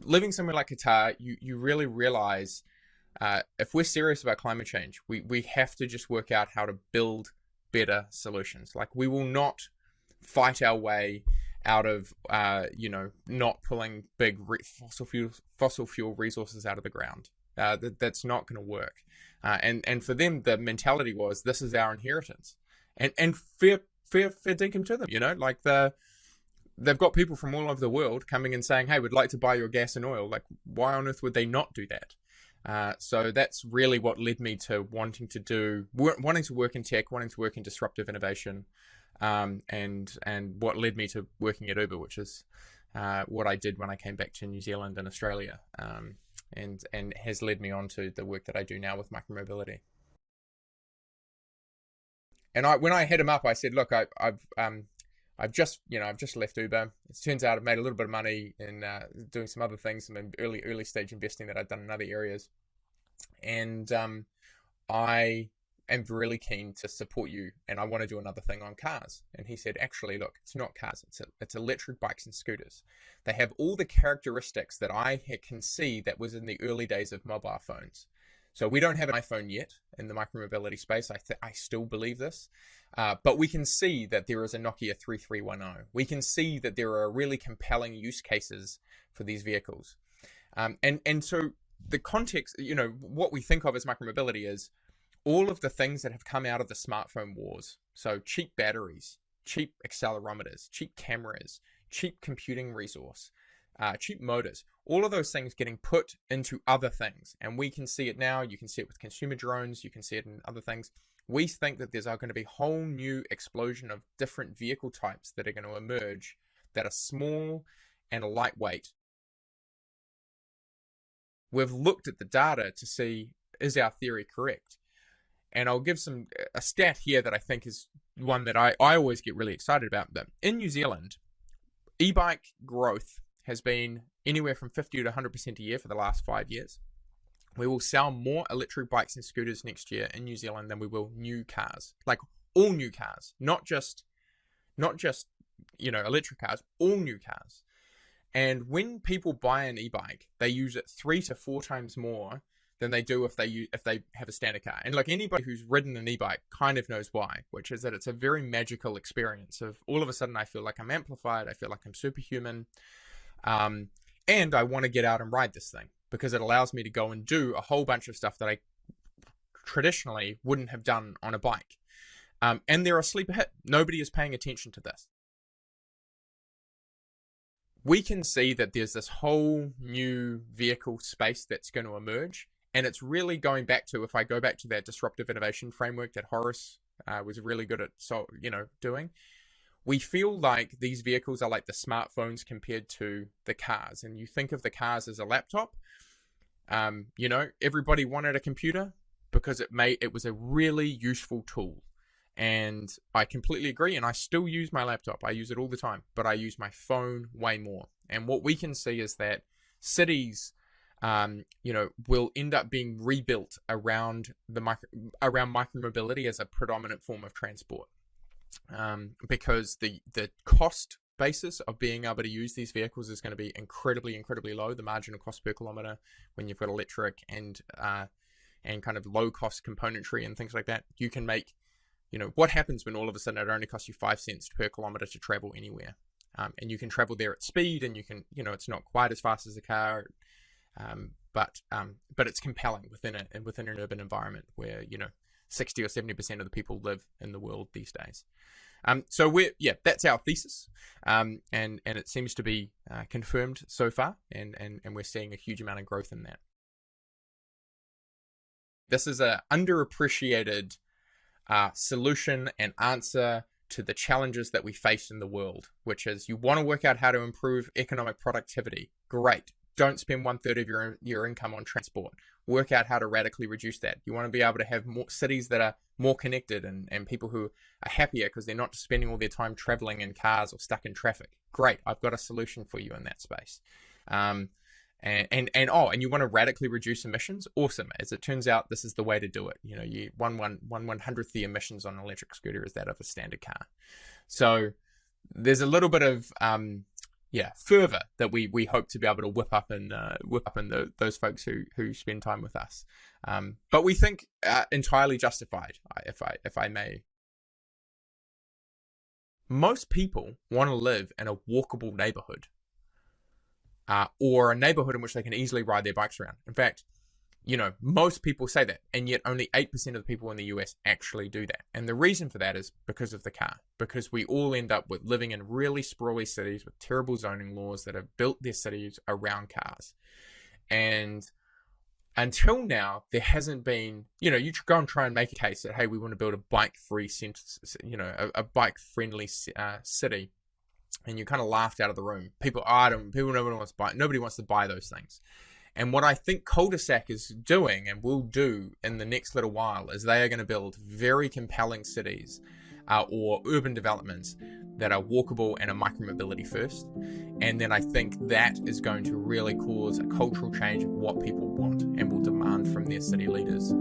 living somewhere like Qatar, you really realize if we're serious about climate change, we have to just work out how to build better solutions. Like, we will not fight our way out of not pulling big fossil fuel resources out of the ground. That's not going to work. And for them, the mentality was, this is our inheritance, and fair dinkum to them. Like, they've got people from all over the world coming and saying, hey, we'd like to buy your gas and oil. Like, why on earth would they not do that? So that's really what led me to wanting to work in tech, wanting to work in disruptive innovation, and what led me to working at Uber, which is what I did when I came back to New Zealand and Australia, and has led me on to the work that I do now with micromobility. And when I hit him up, I said, look, I've just left Uber. It turns out I've made a little bit of money in doing some other things, some early stage investing that I've done in other areas, and I am really keen to support you, and I want to do another thing on cars. And he said, actually, look, it's not cars, it's electric bikes and scooters. They have all the characteristics that I can see that was in the early days of mobile phones. So we don't have an iPhone yet in the micromobility space. I still believe this. But we can see that there is a Nokia 3310. We can see that there are really compelling use cases for these vehicles. And so the context, what we think of as micromobility is all of the things that have come out of the smartphone wars. So cheap batteries, cheap accelerometers, cheap cameras, cheap computing resource, cheap motors, all of those things getting put into other things. And we can see it now. You can see it with consumer drones. You can see it in other things. We think that there's going to be a whole new explosion of different vehicle types that are going to emerge that are small and lightweight. We've looked at the data to see, is our theory correct? And I'll give a stat here that I think is one that I always get really excited about. That in New Zealand, e-bike growth has been anywhere from 50 to 100% a year for the last 5 years. We will sell more electric bikes and scooters next year in New Zealand than we will new cars. Like, all new cars, not just electric cars, all new cars. And when people buy an e-bike, they use it 3 to 4 times more than they do if they have a standard car. And like, anybody who's ridden an e-bike kind of knows why, which is that it's a very magical experience of all of a sudden I feel like I'm amplified, I feel like I'm superhuman, and I want to get out and ride this thing because it allows me to go and do a whole bunch of stuff that I traditionally wouldn't have done on a bike. And they're a sleeper hit. Nobody is paying attention to this. We can see that there's this whole new vehicle space that's going to emerge. And it's really going back to, if I go back to that disruptive innovation framework that Horace was really good at doing, we feel like these vehicles are like the smartphones compared to the cars. And you think of the cars as a laptop. Everybody wanted a computer because it was a really useful tool. And I completely agree. And I still use my laptop. I use it all the time, but I use my phone way more. And what we can see is that cities, will end up being rebuilt around micromobility as a predominant form of transport. Because the cost basis of being able to use these vehicles is going to be incredibly, incredibly low. The marginal cost per kilometer when you've got electric and kind of low cost componentry and things like that, you can make, what happens when all of a sudden it only costs you 5 cents per kilometer to travel anywhere. And you can travel there at speed, and you can, it's not quite as fast as a car, but it's compelling within an urban environment where 60 or 70% of the people live in the world these days. So that's our thesis, and it seems to be confirmed so far, and we're seeing a huge amount of growth in that. This is an underappreciated solution and answer to the challenges that we face in the world, which is, you want to work out how to improve economic productivity. Great. Don't spend 1/3 of your income on transport. Work out how to radically reduce that. You want to be able to have more cities that are more connected and people who are happier because they're not spending all their time traveling in cars or stuck in traffic. Great. I've got a solution for you in that space. And you want to radically reduce emissions? Awesome. As it turns out, this is the way to do it. You 1/100th the emissions on an electric scooter is that of a standard car. So there's a little bit of fervor that we hope to be able to whip up in those folks who spend time with us. But we think entirely justified, if I may. Most people want to live in a walkable neighborhood, or a neighborhood in which they can easily ride their bikes around. In fact, most people say that, and yet only 8% of the people in the US actually do that. And the reason for that is because of the car, because we all end up with living in really sprawly cities with terrible zoning laws that have built their cities around cars. And until now, there hasn't been, you go and try and make a case that, hey, we want to build a bike-free, a bike-friendly city, and you're kind of laughed out of the room. Nobody wants to buy those things. And what I think Cul-de-sac is doing and will do in the next little while is they are going to build very compelling cities or urban developments that are walkable and are micromobility first. And then I think that is going to really cause a cultural change of what people want and will demand from their city leaders.